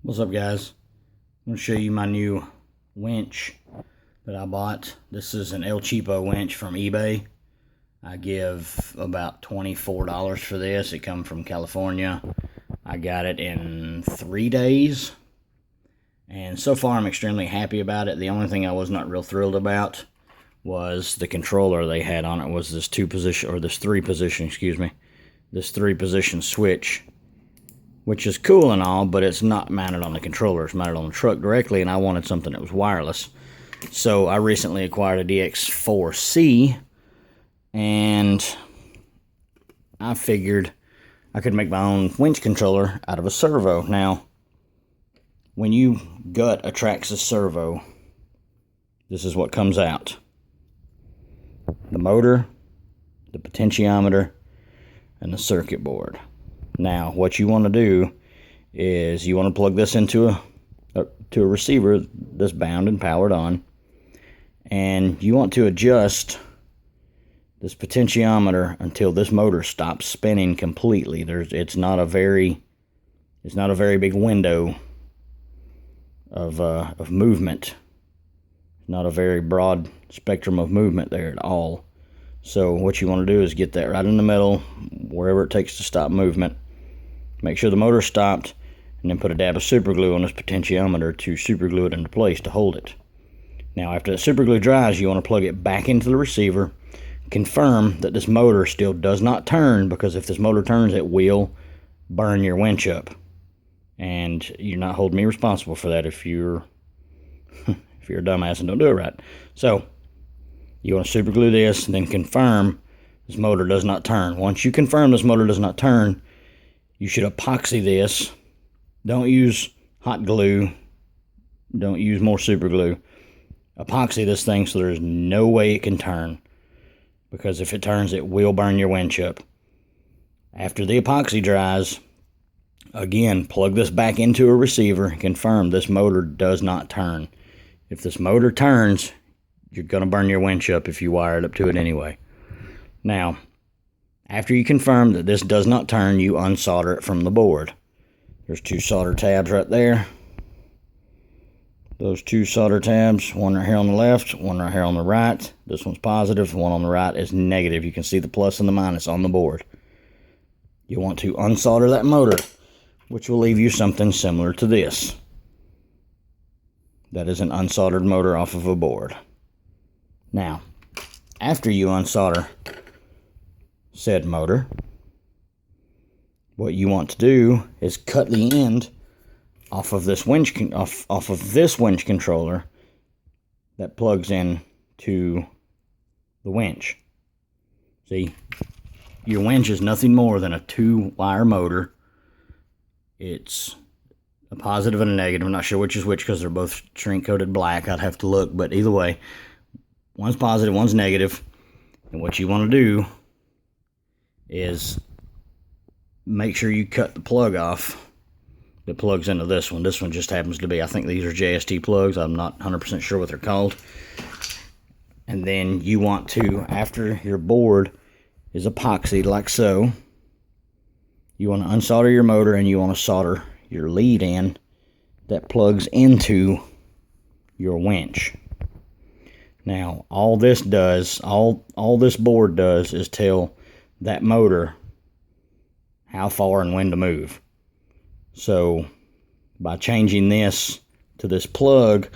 What's up, guys? I'm going to show you my new winch that I bought. This is an El Cheapo winch from eBay. I give about $24 for this. It comes from California. I got it in 3 days. And so far I'm extremely happy about it. The only thing I was not real thrilled about was the controller they had on it was this three position switch, which is cool and all, but it's not mounted on the controller. It's mounted on the truck directly, and I wanted something that was wireless. So I recently acquired a DX4C, and I figured I could make my own winch controller out of a servo. Now, when you gut a Traxxas servo, this is what comes out: the motor, the potentiometer, and the circuit board. Now, what you want to do is you want to plug this into a receiver that's bound and powered on, and you want to adjust this potentiometer until this motor stops spinning completely. It's not a very big window of movement. Not a very broad spectrum of movement there at all. So what you want to do is get that right in the middle, wherever it takes to stop movement. Make sure the motor stopped, and then put a dab of super glue on this potentiometer to super glue it into place to hold it. Now, after that super glue dries, you want to plug it back into the receiver. Confirm that this motor still does not turn, because if this motor turns, it will burn your winch up. And you're not holding me responsible for that if you're if you're a dumbass and don't do it right. So you want to super glue this and then confirm this motor does not turn. Once you confirm this motor does not turn, you should epoxy this. Don't use hot glue. Don't use more super glue. Epoxy this thing so there's no way it can turn, because if it turns, it will burn your winch up. After the epoxy dries, again, plug this back into a receiver and confirm this motor does not turn. If this motor turns, you're going to burn your winch up if you wire it up to it anyway. Now, after you confirm that this does not turn, you unsolder it from the board. There's 2 solder tabs right there. Those 2 solder tabs, one right here on the left, one right here on the right. This one's positive, the one on the right is negative. You can see the plus and the minus on the board. You want to unsolder that motor, which will leave you something similar to this. That is an unsoldered motor off of a board. Now, after you unsolder said motor, what you want to do is cut the end off of this winch controller that plugs in to the winch. See, your winch is nothing more than a 2-wire motor. It's a positive and a negative. I'm not sure which is which because they're both shrink coated black. I'd have to look, but either way, one's positive, one's negative. And what you want to do is make sure you cut the plug off that plugs into this one. This one just happens to be, I think these are JST plugs. I'm not 100% sure what they're called. And then you want to, after your board is epoxied like so, you want to unsolder your motor, and you want to solder your lead in that plugs into your winch. Now, all this board does is tell that motor how far and when to move. So by changing this to this plug,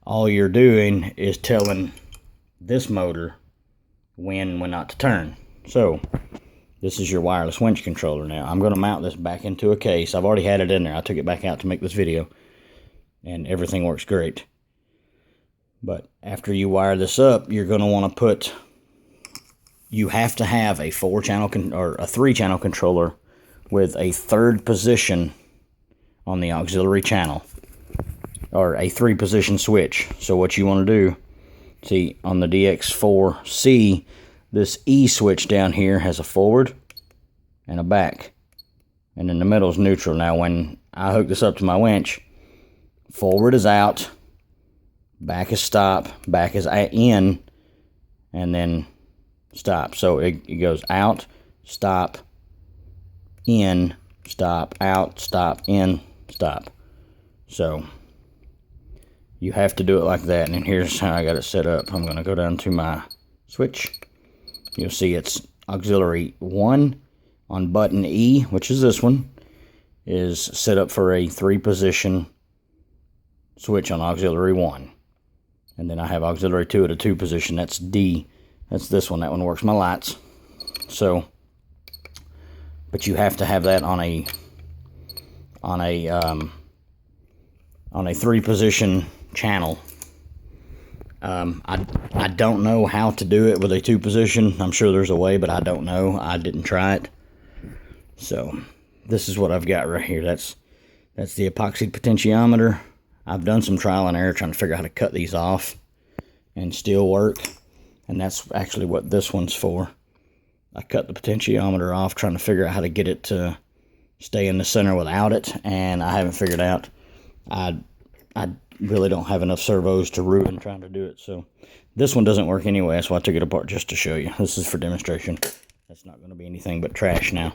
all you're doing is telling this motor when and when not to turn. So this is your wireless winch controller. Now I'm going to mount this back into a case. I've already had it in there. I took it back out to make this video, and everything works great. But after you wire this up, you're going to want to you have to have a 4-channel or a 3-channel controller with a 3rd position on the auxiliary channel, or a 3-position switch. So what you want to do, see on the DX4C, this E switch down here has a forward and a back, and in the middle is neutral. Now when I hook this up to my winch, forward is out, back is stop, back is in, and then stop. So it goes out, stop, in, stop, out, stop, in, stop. So you have to do it like that. And then here's how I got it set up. I'm going to go down to my switch. You'll see it's auxiliary 1 on button E, which is this one, is set up for a 3-position switch on auxiliary 1. And then I have auxiliary 2 at a 2 position. That's D. That's this one. That one works my lights. So, but you have to have that on a 3-position channel. I don't know how to do it with a 2-position. I'm sure there's a way, but I don't know. I didn't try it. So this is what I've got right here. That's the epoxy potentiometer. I've done some trial and error trying to figure out how to cut these off and still work. And that's actually what this one's for. I cut the potentiometer off trying to figure out how to get it to stay in the center without it, and I haven't figured out. I really don't have enough servos to ruin trying to do it. So this one doesn't work anyway, so I took it apart just to show you. This is for demonstration. That's not going to be anything but trash now.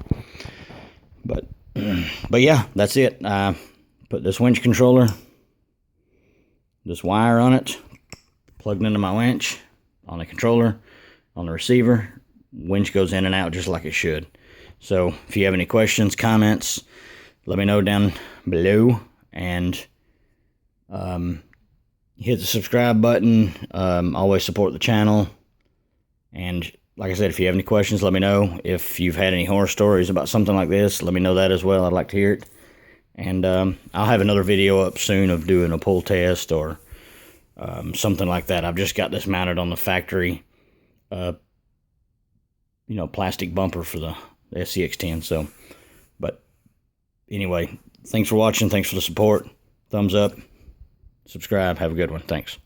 But yeah, that's it. Put this winch controller, this wire on it, plugged into my winch, on the controller, on the receiver. Winch goes in and out just like it should. So if you have any questions, comments, let me know down below. And hit the subscribe button. Always support the channel. And like I said, if you have any questions, let me know. If you've had any horror stories about something like this, let me know that as well. I'd like to hear it. And I'll have another video up soon of doing a pull test or something like that. I've just got this mounted on the factory, plastic bumper for the SCX10. So, but anyway, thanks for watching. Thanks for the support. Thumbs up. Subscribe. Have a good one. Thanks.